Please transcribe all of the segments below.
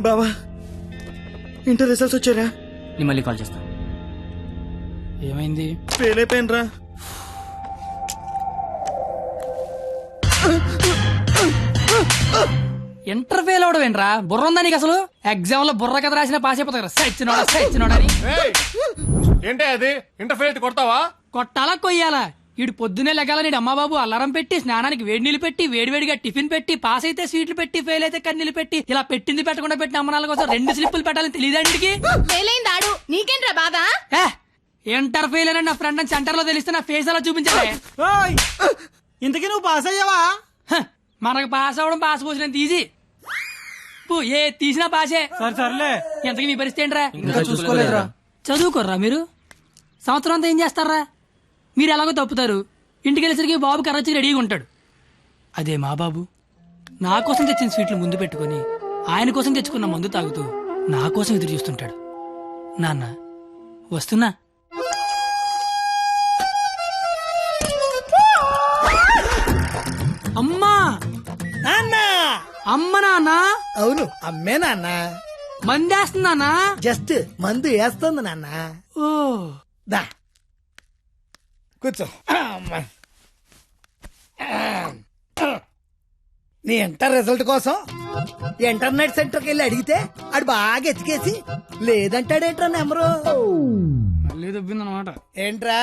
బావా inter results వచ్చారా? నేను మళ్ళీ కాల్ చేస్తా. ఏమైంది? ఫెయిల్ అయిపోయినరా. ఇంటర్ ఫెయిల్ అవడం ఏంట్రా? బుర్ర ఉందా నీకు అసలు? ఎగ్జామ్ లో బుర్ర కథ రాసిన పాస్ అయిపోతారు. సచ్చినోడా అని. ఏంటే అది ఇంటర్ ఫెయిల్ కొడతావా? కొట్టాలా కొయ్యాలా? ఇటు పొద్దునే లెగాల నీడు అమ్మబాబు అల్లారం పెట్టి స్నానానికి వేడి నీళ్ళు పెట్టి వేడివేడిగా టిఫిన్ పెట్టి పాస్ అయితే స్వీట్లు పెట్టి ఫెయిల్ అయితే కన్నీళ్ళు పెట్టి ఇలా పెట్టింది పెట్టకుండా పెట్టిన అమ్మనాల కోసం 2 స్లిప్పులు పెట్టాలని తెలియదండికి. నీకేంట్రా బాధ? ఇంటర్ ఫెయిల్ అని నా ఫ్రెండ్ అని సెంటర్ లో తెలిస్తే నా ఫేస్ అలా చూపించాలి. ఇంతకీ నువ్వు పాస్ అయ్యావా? మనకు పాస్ అవడం పాస్ పోసినంత ఈజీ. ఏ తీసినా పాసే. సర్లే. ఎంతకీ మీ పరిస్థితి ఏంట్రా? ఇంకా చూసుకోలేదురా. చదువుకోర్రా మీరు. సంవత్సరం అంతా ఏం చేస్తారా? మీరు ఎలాగో తప్పుతారు. ఇంటికి వెళ్ళేసరికి బాబు కర్రొచ్చి రెడీగా ఉంటాడు. అదే మా బాబు నా కోసం తెచ్చిన స్వీట్లు ముందు పెట్టుకుని ఆయన కోసం తెచ్చుకున్న మందు తాగుతూ నా కోసం ఎదురు చూస్తుంటాడు. నాన్న వస్తున్నా. అమ్మా నాన్న. అమ్మ నాన్న. అవును అమ్మే నాన్న. మందేస్తున్నానా? జస్ట్ మందు వేస్తుంది నాన్న. ఓ దా కూర్చో. అమ్మా. నీ ఇంటర్ రిజల్ట్ కోసం ఇంటర్నెట్ సెంటర్కి వెళ్ళి అడిగితే ఆడు బాగా ఎతికేసి లేదంటాడేంట్రా నెంబరు. మళ్ళీ దొబ్బిందనమాట. ఏంట్రా?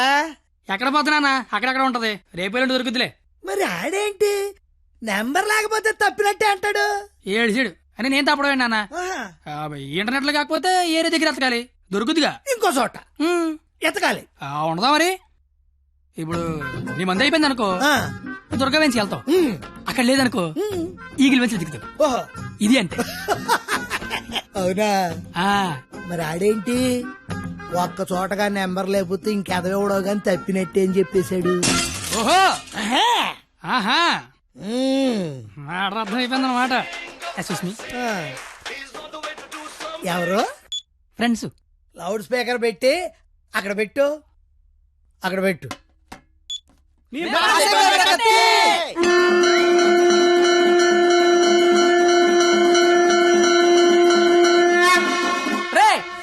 ఎక్కడ పోతున్నానా? అక్కడక్కడ ఉంటది. రేపేళ్ళు దొరుకుతులే. మరి ఆడేంటి నెంబర్ లేకపోతే తప్పినట్టే అంటాడు. ఏడు అని నేను తప్పడం నాన్న. ఇంటర్నెట్ లో కాకపోతే ఏరే దగ్గర ఎతకాలి. దొరుకుతుగా ఇంకో చోట ఎతకాలి. ఉండదా మరి? ఇప్పుడు నీ మంది అయిపోయింది అనుకో, దుర్గా వెంచి వెళ్తావు. అక్కడ లేదనుకో ఈగిల్ వెంచి దిగుతావు. ఓహో ఇది అంటే. అవునా? మరి ఆడేంటి ఒక్క చోటగా నెంబర్ లేకపోతే ఇంకెదవడో గాని తప్పినట్టే అని చెప్పేశాడు. ఓహో ఆహా అర్థం అయిపోయింది అనమాట. ఎవరు? ఫ్రెండ్స్. లౌడ్ స్పీకర్ పెట్టి అక్కడ పెట్టు. అక్కడ పెట్టు.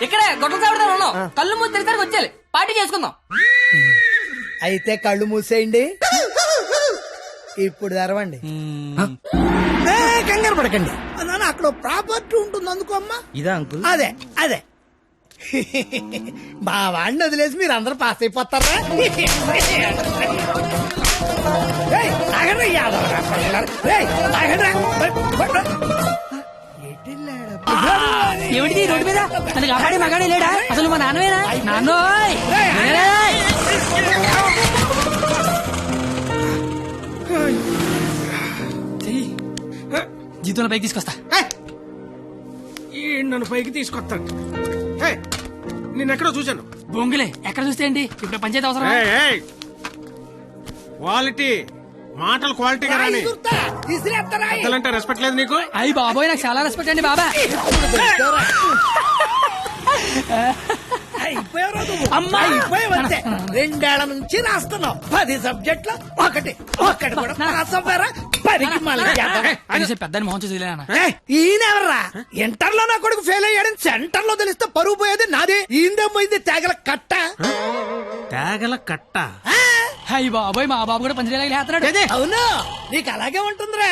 ఇక్కడే గొడవ చావడతా ఉన్నాం. కళ్ళు మూసి తెరిసరికి వచ్చేయాలి. పార్టీ చేసుకుందాం. అయితే కళ్ళు మూసేయండి. ఇప్పుడు తెరవండి. కంగారు పడకండి. అక్కడ ప్రాపర్టీ ఉంటుంది అందుకో అమ్మా. ఇదా అంకుల్? అదే అదే. మా వాడిని వదిలేసి మీరు అందరూ పాస్ అయిపోతారా? ఏమిటి రోడ్డు మీద అది కాపాడే మగాడే లేడా? అసలు మా నాన్నవేనా? నాన్నోయ్ జీతంలో పైకి తీసుకొస్తా. నన్ను పైకి తీసుకొస్తాను. నిన్నెక్కడో చూశాను. బొంగులే ఎక్కడ చూస్తే ఏంటి? ఇప్పుడు పంచాయతీ అవసరం. క్వాలిటీ మాటలు క్వాలిటీగా రాని. పెద్దలంటే రెస్పెక్ట్ లేదు నీకు? అయ్యి బాబోయ్ నాకు చాలా రెస్పెక్ట్ అండి బాబా. అయిపోయావంతే. 2 ఏళ్ల నుంచి రాస్తున్నావు 10 సబ్జెక్టులు ఒకటి కూడా పాస్ అవ్వరా? 10కి మళ్ళీ పెద్దని మోహన్ చూసి ఈయనెవర్రా? ఇంటర్ లో నా కొడుకు ఫెయిల్ అయ్యాడని సెంటర్ లో తెలిస్తే పరువు పోయేది నాది. ఈందేమో ఇది తేగల కట్ట. తేగల కట్ట? అయ్యి బాబోయ్ మా బాబు కూడా పంచలేస్తున్నాడు. అవును నీకు అలాగే ఉంటుందిరా.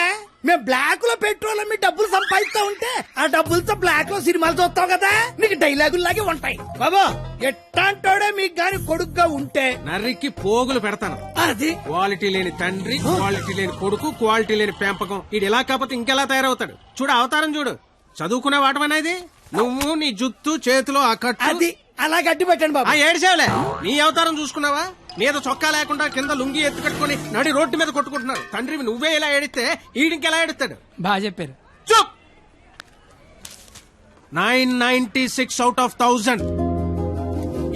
మేము బ్లాక్ లో పెట్రోల్ మీ డబ్బులు సంపాదిస్తా ఉంటే ఆ డబ్బులతో బ్లాక్ లో సినిమాలు చూస్తావు కదా. నీకు డైలాగులు లాగే ఉంటాయి. బాబా ఎట్టాంటోడే మీకు గాని కొడుకుగా ఉంటే నర్రికి పోగులు పెడతాను. అది క్వాలిటీ లేని తండ్రి, క్వాలిటీ లేని కొడుకు, క్వాలిటీ లేని పెంపకం. ఇది ఎలా కాకపోతే ఇంకెలా తయారవుతాడు? చూడు అవతారం చూడు. చదువుకునే వాటమనేది నువ్వు నీ జుత్తు చేతిలో ఆ కట్టు. అది అలా గట్టి పెట్టండి బాబా. ఏడ్చేవలే. నీ అవతారం చూసుకున్నావా? మీద చొక్కా లేకుండా కింద లుంగి ఎత్తు కట్టుకుని నడి రోడ్డు మీద కొట్టుకుంటున్నారు. తండ్రివి నువ్వే ఇలా ఏడిస్తే ఈడింకెలా ఏడుస్తాడు? బాగా చెప్పారు. చూప్. 996 out of 1000.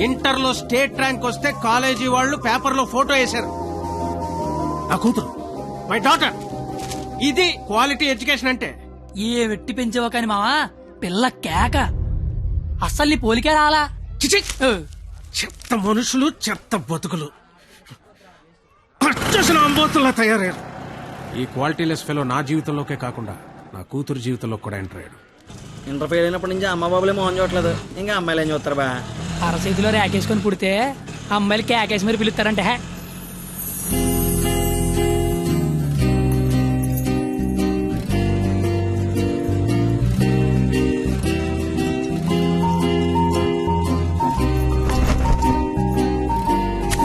ఇంటర్ లో స్టేట్ ర్యాంక్ వస్తే కాలేజీ వాళ్ళు పేపర్ లో ఫోటో వేశారు. నా కూతురు, మై డాటర్. ఇది క్వాలిటీ ఎడ్యుకేషన్ అంటే. ఏ వెట్టి పెంచావో కాని మావా పిల్ల కేక. అస్సలు నీ పోలికే రాలా. చిచి, చెత్త మనుషులు, చెత్త బతుకులు. పచ్చసిన అంబోతుల్లా తయారయ్యారు. ఈ క్వాలిటీలెస్ ఫెలో నా జీవితంలోకే కాకుండా నా కూతురు జీవితంలో కూడా ఎంటర్ అయ్యాడు. ఇంటర్ ఫెయిల్ అయినప్పటి నుంచి అమ్మ బాబులే మోహన్ చూడట్లేదు, ఇంకా అమ్మాయిలు ఏం చూస్తారు బా. అరచేతిలో రేకేసుకొని పుడితే అమ్మాయిలకి కేకేసి మరి పిలుస్తారంటే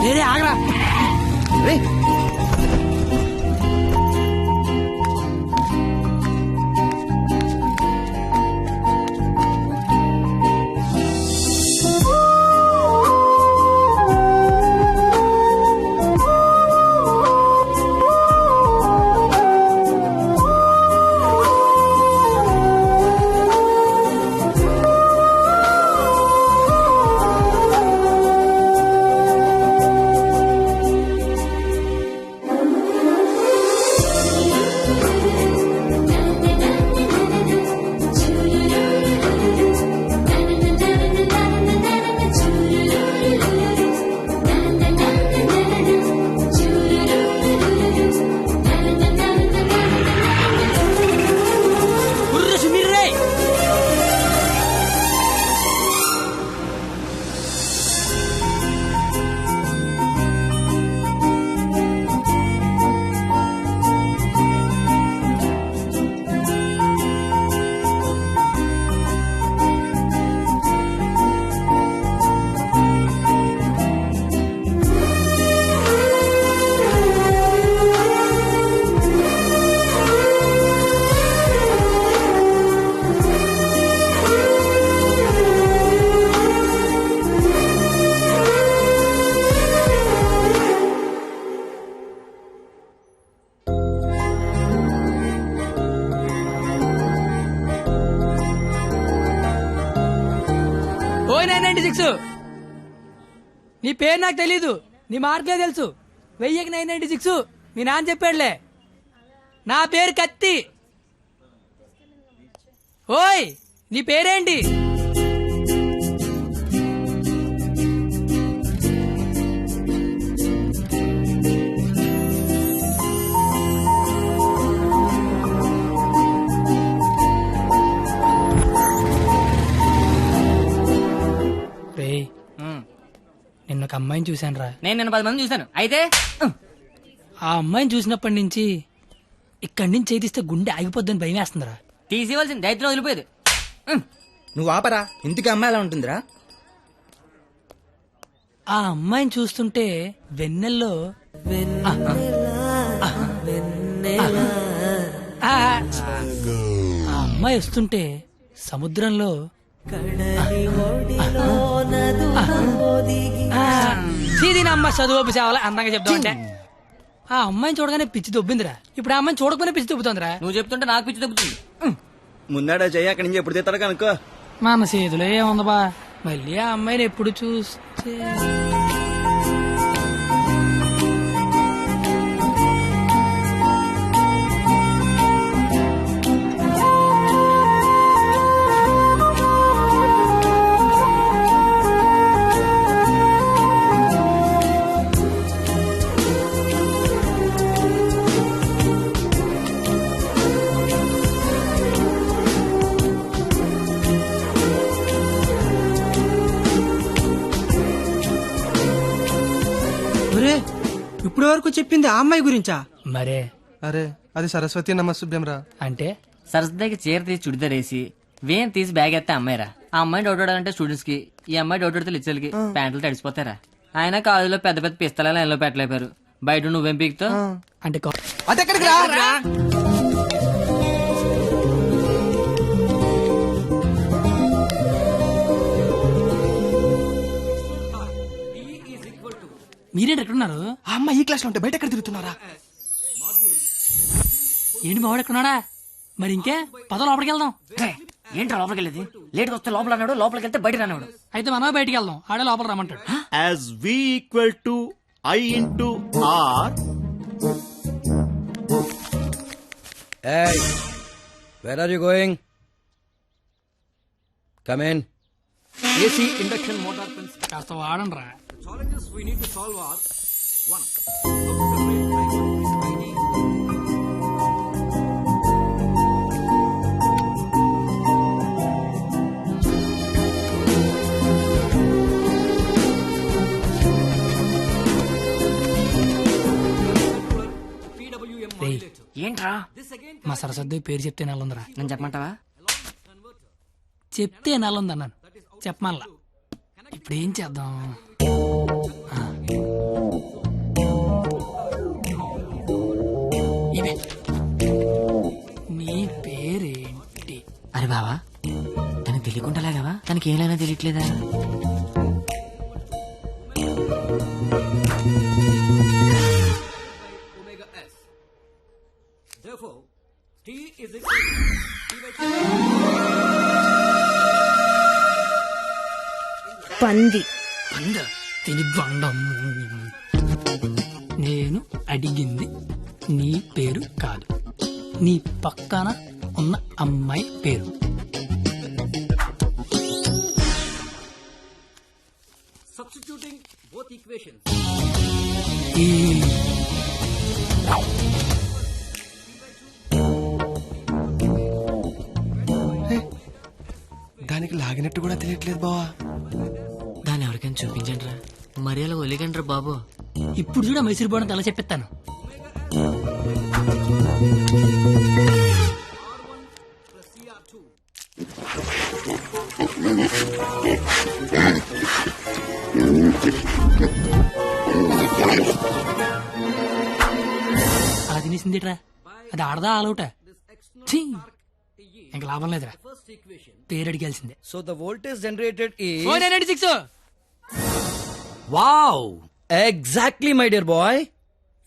లేదే ఆగరా. ఓయ్ 996 నీ పేరు నాకు తెలీదు, నీ మార్కులే తెలుసు. 996 మీ నాన్న చెప్పాడులే. నా పేరు కత్తి. ఓయ్ నీ పేరేంటి? నిన్న ఒక అమ్మాయిని చూశాను రా. నేను నిన్న 10 మంది చూశాను. అయితే ఆ అమ్మాయిని చూసినప్పటి నుంచి ఇక్కడి నుంచి చేతిస్తే గుండె ఆగిపోద్దని భయం వేస్తుందిరా. తీసివలసిన దైత్యం వదిలిపోయేది. నువ్వు ఆపరా, ఇంటికి అమ్మాయి ఎలా ఉంటుందిరా? ఆ అమ్మాయిని చూస్తుంటే వెన్నెల్లో ఆ అమ్మాయి వస్తుంటే సముద్రంలో అమ్మ చదువు సేవలు అందంగా చెప్తా ఉంటే ఆ అమ్మాయిని చూడగానే పిచ్చి దొబ్బిందిరా. ఇప్పుడు ఆ అమ్మాయిని చూడకపోయినా పిచ్చి దొబ్బుతోందిరా. నువ్వు చెప్తుంటే నాకు పిచ్చి తగ్గుతుంది. ముందాడా చెయ్యి, అక్కడి నుంచి ఎప్పుడు తీస్తాడు కనుక్కో. మన చేతిలో ఏముంది బా, మళ్ళీ ఆ అమ్మాయిని ఎప్పుడు చూస్తే ఇప్పుడు వరకు చెప్పింది ఆ అమ్మాయి గురించా? మరే అరే అది సరస్వతి నమస్సుభ్యం రా. అంటే సరస్వతికి చీర తీసి చుడిదార్ వేసి వేన్ తీసి బ్యాగ్ ఎత్తే అమ్మాయిరా. ఆ అమ్మాయి డౌట్ ఆడాలంటే స్టూడెంట్స్ కి, ఈ అమ్మాయి డౌట్ ఆడితే లిచ్చర్లకి ప్యాంట్లు తడిసిపోతారా. ఆయన కాలేజీలో పెద్ద పెద్ద పిస్తల లైన్లో పెట్టలేపారు. బయట నువ్వేం పీకుతో అంటే అదెక్కడికి రా? మీరేంటి ఎక్కడున్నారు? ఆ అమ్మాయి ఈ క్లాస్ లో ఉంటే బయట ఎక్కడ తిరుగుతున్నారా? ఏంటి మావాడు ఎక్కడున్నాడా? మరి ఇంకే పద లోపలికి వెళ్దాం. ఏంట్రా లోపలికి వెళ్ళేది? లేట్గా వస్తే లోపల అన్నాడు, లోపలికి వెళ్తే బయట రానివాడు. అయితే మనమే బయటికి వెళ్దాం, ఆడే లోపల రమ్మంటాడు. As V equal to I into R. Hey, where are you going? Come in. AC induction motor కాస్త వాడండి రా. రేయ్, ఏంట్రా మా సరస్వతి పేరు చెప్తే నెలందరా? నేను చెప్పమంటావా? చెప్తే నెలంది అన్నాను, చెప్పమల్లా. ఇప్పుడు ఏం చేద్దాం? ఆ. ఇవే. నీ పేరేంటి? అరే బావా, తనకి తెలియకుండా లాగావా? తనకి ఏమైనా తెలియట్లేదా? పంది. అంద తిని బండం. నేను అడిగింది నీ పేరు కాదు, నీ పక్కన ఉన్న అమ్మాయి పేరు. ఈ దానికి లాగినట్టు కూడా తెలియట్లేదు బావా. దాన్ని ఎవరికైనా చూపించండి రా, మరి అలా ఒలిగండి రా బాబు. ఇప్పుడు చూడ మైసూర్ బోర్డు అలా చెప్పిస్తాను. అలా తినేసిందిట్రా, అది ఆడదా ఆలౌట? ఇంక లాభం లేదురా, పేరు అడిగాల్సిందే. సో ద వోల్టేజ్ జనరేటెడ్ ఈ 496. Wow, exactly my dear boy.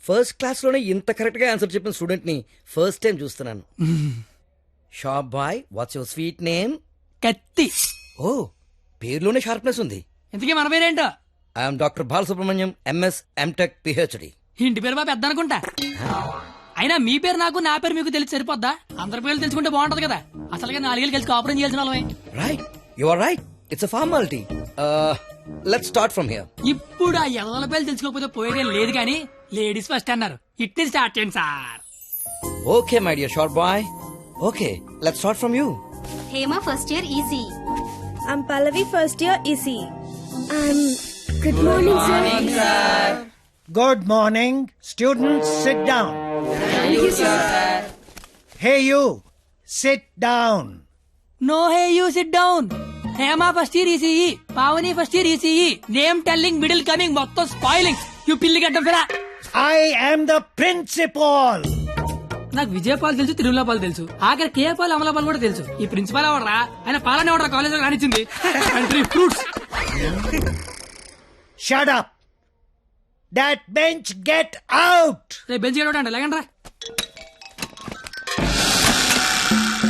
First class లోనే ఇంత కరెక్ట్ గా ఆన్సర్ చెప్పిన స్టూడెంట్ ని ఫస్ట్ టైం చూస్తున్నాను. Shop boy, what's your sweet name? Kathi. Oh, పేరులోనే షార్ప్నెస్ ఉంది. ఇంతకీ మన పేరేంటో? I'm doctor Balasubrahmanyam, MS, MTech, PhD. ఇంటి పేరు బాబు పెద్ద అనుకుంటా. అయినా మీ పేరు నాకు, నా పేరు మీకు తెలిసి సరిపోద్దా? అందరి పేర్లు తెలుసుకుంటే బాగుంటది కదా. అసలుగా 4 ఏళ్ళు కలిసి కాపురం చేయాల్సిన వాళ్ళమే. Right, you are right, it's a formality. Let's start from here. ఇప్పుడు ఆ ఎదల పేర్లు తెలుసుకోకపోతే పోయేదేం లేదు కానీ లేడీస్ ఫస్ట్ అన్నారు, ఇట్ని స్టార్ట్ చేయండి sir. Okay my dear short boy, okay let's start from you. Hema first year EC. I'm Pallavi, first year EC. Good morning, sir. Good morning. Students, sit down. Thank you, sir. Hey, you. Sit down. No hey you sit down. Hema first year ECE, Pavani first year ECE, name telling, middle coming, మొత్తం spoiling. You పిల్లి గడ్డం ఫిరా. I am the principal. నాకు విజయపాల్ తెలుసు, తిరుమలపాల్ తెలుసు, ఆఖరి కేపాల్, అమలాపాల్ కూడా తెలుసు. ఈ ప్రిన్సిపాల్ ఎవడరా? ఆయన పాలనే ఎవడరా కాలేజ్ లో రానిచ్చింది? Country fruits. Shut up. That bench, get out. రేపు బెంచ్ గడవడం అంటే లేకండ్రా.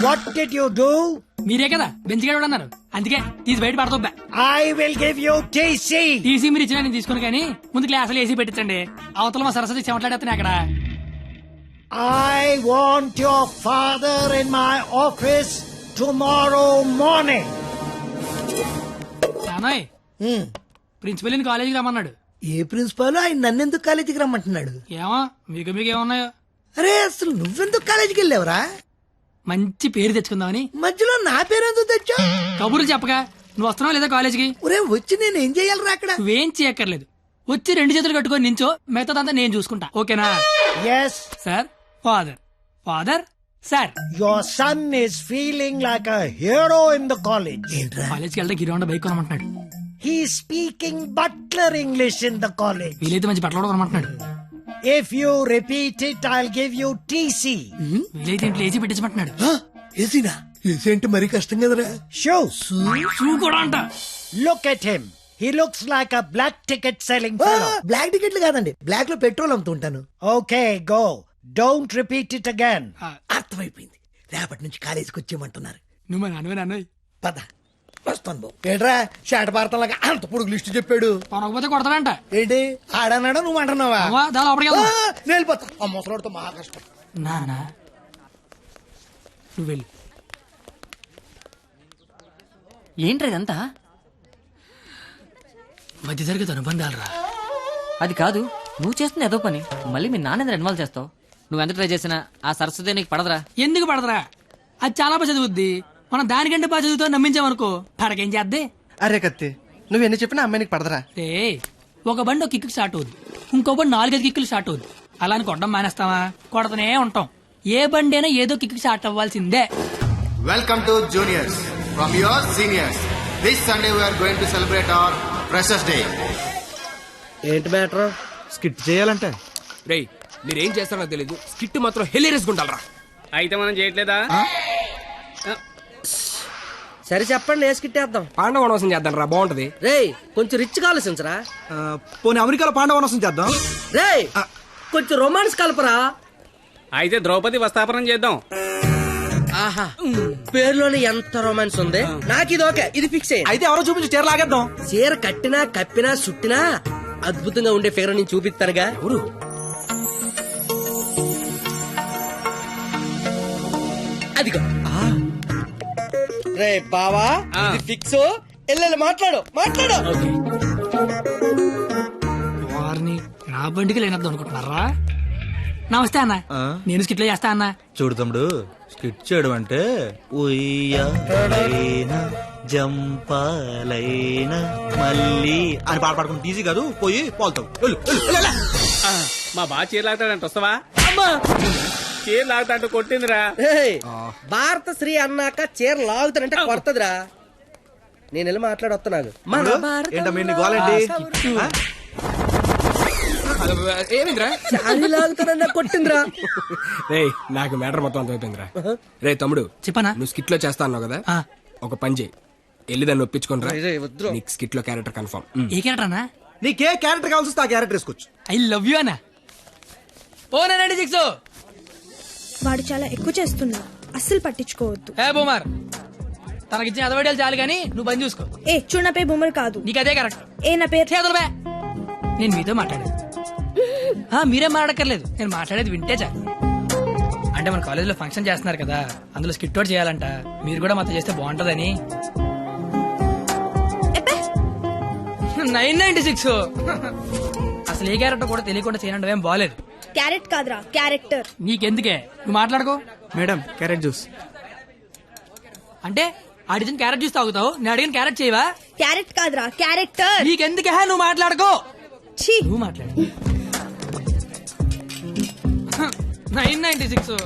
What did you do? మీరే కదా బెంచ్ గడవడం అన్నారు, అందుకే తీసి బయట పడతా. I will give you TC. TC మీరు ఇచ్చినా నేను తీసుకుని, కానీ ముందు క్లాసులు ఏసీ పెట్టించండి. అవతల మా సరస్వతి చెమట్లాడేస్తాను అక్కడ. I want your father in my office tomorrow morning. నానోయ్, ప్రిన్సిపల్ కాలేజీకి రమ్మన్నాడు. ఏ ప్రిన్సిపాల్ ఆయన నన్నెందుకు కాలేజీకి రమ్మంటున్నాడు? ఏమో మీకు ఏమన్నాయో. అరే అసలు నువ్వెందుకు కాలేజీకి వెళ్ళావురా? మంచి పేరు తెచ్చుకుందామని. మధ్యలో నా పేరెందుకు తెచ్చా? కబుర్లు చెప్పగా నువ్వు వస్తున్నావు లేదా కాలేజీకి? ఒరే వచ్చి నేను ఏం చెయ్యాలరా అక్కడ? నువ్వేం చేయక్కర్లేదు, వచ్చి 2 చేతులు కట్టుకొని నించో, మిగతాదంతా నేను చూసుకుంటా. ఓకేనా? Yes. Sir, father, father, sir. Your son is feeling like a hero in the college. కాలేజ్కి వెళ్తే గిరౌండ్ బైక్ కొనమంటున్నాడు. He's speaking butler English in the college. వీలైతే మంచి బట్టలు కూడా కొనమంటున్నాడు. If you repeat it, I'll give you TC. వీలైతే ఇంట్లో AC పెట్టించమంటున్నాడు. ఏసీనా? AC అంటే మరీ కష్టం కదరా. Shoes. షూ కూడా అంట. Look at him. He looks like a black ticket selling fellow. Black టికెట్లు కాదండి, బ్లాక్ లో పెట్రోల్ అమ్ముతుంటాను. Okay, go. Don't repeat it again. అర్థమైపోయింది, రేపటి నుంచి కాలేజీకి వచ్చేయమంటున్నారు. నువ్వు మా నాన్నవే. పద వస్తాను బాబు. ఏంట్రా షాట్ భారతంలాగా అంత పొడుగు లిస్టు చెప్పాడు? కొనకపోతే కొడతాడంట. ఏంటి ఆడన్నాడా నువ్వు అంటున్నావా? దాని లోపలికి వెళ్దాం. నేను వెళ్ళిపోతా, ఆ ముసలాడితో మహా కష్టం. నానా నువ్వు వెళ్ళు. ఏంట్రా ఇదంతా? మధ్య తరగతి అనుబంధాలు రా. అది కాదు, నువ్వు చేస్తున్న ఏదో పని మళ్ళీ మీ నాన్న ఇన్వాల్వ్ చేస్తావు. నువ్వెంత ట్రై చేసినా ఆ సరస్వతి నీకు పడదురా. ఎందుకు పడదురా? అది చాలా బాగా చదువుద్ది. మనం దానికంటే బాగా చదువుతో నమ్మించామనుకో, పడకేం చేద్దే. అరే కత్తి, నువ్వు ఎన్ని చెప్పినా అమ్మాయి నీకు పడదరా. రే, ఒక బండి ఒక కిక్కు స్టార్ట్ అవుద్ది, ఇంకో బండి 4-5 కిక్కులు స్టార్ట్ అవుద్ది, అలా అని కొట్టడం మానేస్తావా? కొడతనే ఉంటాం. ఏ బండి అయినా ఏదో కిక్కి స్టార్ట్ అవ్వాల్సిందే. Welcome to juniors from your seniors. This Sunday we are going to celebrate our Freshers Day. ఏంటి మ్యాటర్? స్కిట్ చేయాలంటే రేయ్ మీరేం చేస్తారో తెలీదు, స్కిట్ మాత్రం హెలీరియస్ గుండాలరా. అయితే మనం చేయట్లేదా? సరే చెప్పండి, ఏ స్కిట్ వేద్దాం? పాండవ వనవాసం చేద్దాం రా, బాగుంటది. రేయ్ కొంచెం రిచ్ గా ఆలోచించరా. పోనీ అమెరికాలో పాండవనసం చేద్దాం. రేయ్ కొంచెం రొమాన్స్ కలపరా. అయితే ద్రౌపది వస్తాపనం చేద్దాం. ఆహా, పేరులోనే ఎంత రొమాన్స్ ఉంది. నాకు ఇది ఓకే, ఇది ఫిక్స్ అయ్యి. అయితే ఎవరో చూపించి చీర లాగేద్దాం. చీర కట్టినా కప్పినా సుట్టినా అద్భుతంగా ఉండే ఫిగర్ నేను చూపిస్తానుగా. ఎవరు? అదిగో రే బావా, ఇది ఫిక్స్. ఎల్లెల్లి మాట్లాడు మాట్లాడు. వారిని నా బండికి లేనద్దు అనుకుంటున్నారా? నమస్తే అన్న, నేను స్కిట్లో చేస్తా అన్న. చూడు తమ్ముడు, స్కిట్ చేయడం అంటే ఉయ్యాలైనా జంపాలైనా మళ్ళీ అని పాట పాడుకుంటే ఈజీ కాదు. పోయి పోల్తావు. మా బాగా చీర లాగుతాడంట, వస్తావా? చీర లాగుతాంటూ కొట్టిందిరా. ఏయ్, భారత శ్రీ అన్నాక చీర లాగుతానంటే కొడతదిరా. నేను వెళ్ళి మాట్లాడొస్తున్నాను. ఏంటమ్మా ఇన్ని గోలేంటి? ఏమిందిరా? అన్ని లాగుతానన్నా కొట్టిందిరా. రేయ్ నాకు మ్యాటర్ మొత్తం అర్థమైపోయిందిరా. రే తమ్ముడు, చెప్పనా? నువ్వు స్కిట్ లో చేస్తా అన్నావు కదా, ఆ. ఒక పని చేయి, వెళ్ళి దాన్ని ఒప్పించుకోనరా. రేయ్, వద్దురా. నీకు స్కిట్ లో క్యారెక్టర్ కన్ఫర్మ్. ఏ క్యారెక్టర్ అన్నా? నీకే క్యారెక్టర్ కావాల్సి వస్తే ఆ క్యారెక్టర్ వేసుకోవచ్చు. ఐ లవ్ యూ అన్నా. ఓ 96 వాడు చాలా ఎక్కువ చేస్తున్నాడు, అస్సలు పట్టించుకోవద్దు. ఏ బూమర్, తనకిచ్చిన అదవడాలు చాలు గానీ నువ్వు పని చూసుకో. ఏ చూడు, నా పేరు బొమ్మరు కాదు. నీకు అదే కరెక్ట్. ఏ నా పేరు చేతులు బే. నేను మీతో మాట్లాడేది. మీరేం మాట్లాడక్కర్లేదు, నేను మాట్లాడేది వింటే చాలు. అంటే మన కాలేజీలో ఫంక్షన్ చేస్తున్నారు కదా, అందులో స్కిట్ అవుట్ చేయాలంట. మీరు కూడా మాతో చేస్తే బాగుంటదని. 996 అసలు ఏ క్యారెక్టర్ కూడా తెలియకుండా చేయడం ఏం బాలేదు. క్యారెట్ కాదురా, క్యారెక్టర్. నీకెందుకే, నువ్వు మాట్లాడుకో. Madam carrot juice. అంటే అడిగిన క్యారెట్ జ్యూస్ తాగుతావు, నేను అడిగిన క్యారెట్ చేయవా? క్యారెట్ కాదురా, క్యారెక్టర్. నీకెందుకే, నువ్వు మాట్లాడుకో. ఛీ, నువ్వు మాట్లాడు. 996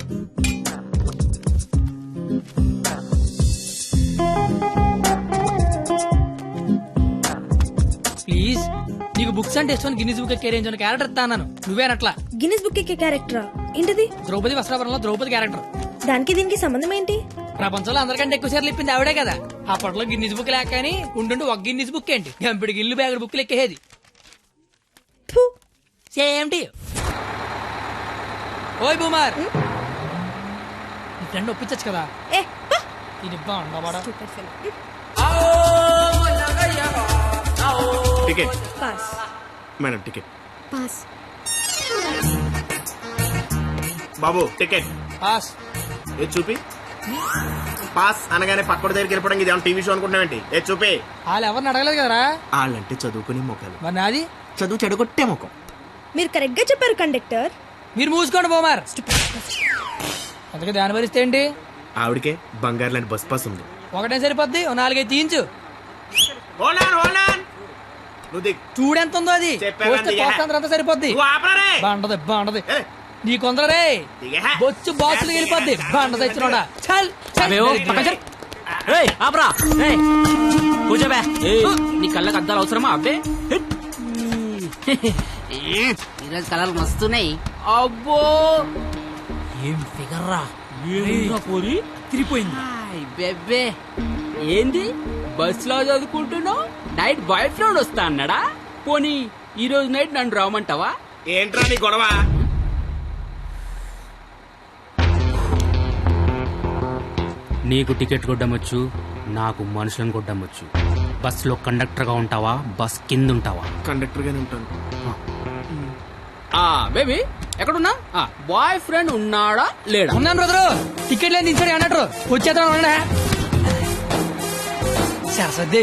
ప్లీజ్. నీకు బుక్స్ అంటే ఇష్టం, గిన్నీస్ బుక్ ఎక్కే రేంజ్ ఉన్న క్యారెక్టర్ ఇస్తాను. నువ్వేనట్లా. గిన్నిస్ బుక్ ఎక్కే క్యారెక్టరా? ఏంటిది? ద్రౌపది వస్త్రాపురంలో ద్రౌపది క్యారెక్టర్. దానికి దీనికి సంబంధం ఏంటి? ప్రపంచంలో అందరికంటే ఎక్కువ సార్లు ఇప్పింది ఆవిడే కదా. అప్పట్లో గిన్నీస్ బుక్ లేక కానీ ఉండుండి ఒక గిన్నీస్ బుక్ ఏంటి, గంపిడి గిల్లు బ్యాగుడు బుక్లు ఎక్కేది. ఫు. Same tea. ఓయ్ బూమర్, నీ ఫ్రెండ్ ఒప్పించచ్చు కదా. ఏ పా. ఇది బాగుండవాడా? Stupid fellow. Ticket pass. Madam, ticket. Pass. బాబు టికెట్. పాస్. ఏ చూపి. పాస్ అనగానే పక్కన దగ్గరికి వెళ్ళిపోవడం ఇది టీవీ షో అనుకుంటున్నావేంటి? ఏ చూపి. వాళ్ళు ఎవరిని అడగలేదు కదరా. వాళ్ళంటే చదువుకునే మొక్కలు, మరి నాది చదువు చెడగొట్టే మొక్కం. మీరు కరెక్ట్ గా చెప్పారు కండక్టర్. మీరు మూసుకోండి బోమార్. అందుకే దాని భరిస్తే ఏంటి? ఆవిడకే బంగారు లాంటి బస్ పాస్ ఉంది. ఒకటే సరిపోద్ది, ఓ 4-5 తీయించు. నువ్వు దిగు. చూడెంత ఉందో అది. చెప్పాను పోస్తే అందుకే. పోస్తే అంతా సరిపోద్ది. నువ్వు ఆపరా. బాగుంటది బాగుంటది. ఏ. నీ కొందరే దిగే. బొచ్చు బాక్సులు వెళ్ళిపోద్ది. బాగుంటది ఇచ్చినోడా. చల్ చల్. ఆపరా కూర్చోబే. నీ కళ్ళకి అద్దాలు అవసరమా? అబ్బే ఈరోజు కలర్లు మస్తున్నాయి. అబ్బో ఏం ఫిగర్ రా. పోరి తిరిగిపోయింది. బెబ్బే ఏంది బస్ లో చదువుకుంటున్నావు? నైట్ బాయ్ ఫ్రెండ్ వస్తా అన్నాడా? పోనీ ఈ రోజు నైట్ నన్ను రామంటావా? ఏంట్రా నీ గొడవ? నీకు టికెట్ కొట్టమొచ్చు, నాకు మనుషులను కొట్టమొచ్చు. బస్ లో కండక్టర్ గా ఉంటావా, బస్ కింద ఉంటావా? కండక్టర్ గానే ఉంటాను. బేబీ ఎక్కడున్నా? బాయ్ ఫ్రెండ్ ఉన్నాడా లేడా? ఉన్నాను బ్రదరు. టికెట్ లేదు దించాడు అన్నట్టు వచ్చేద్దాం. సరస్వతి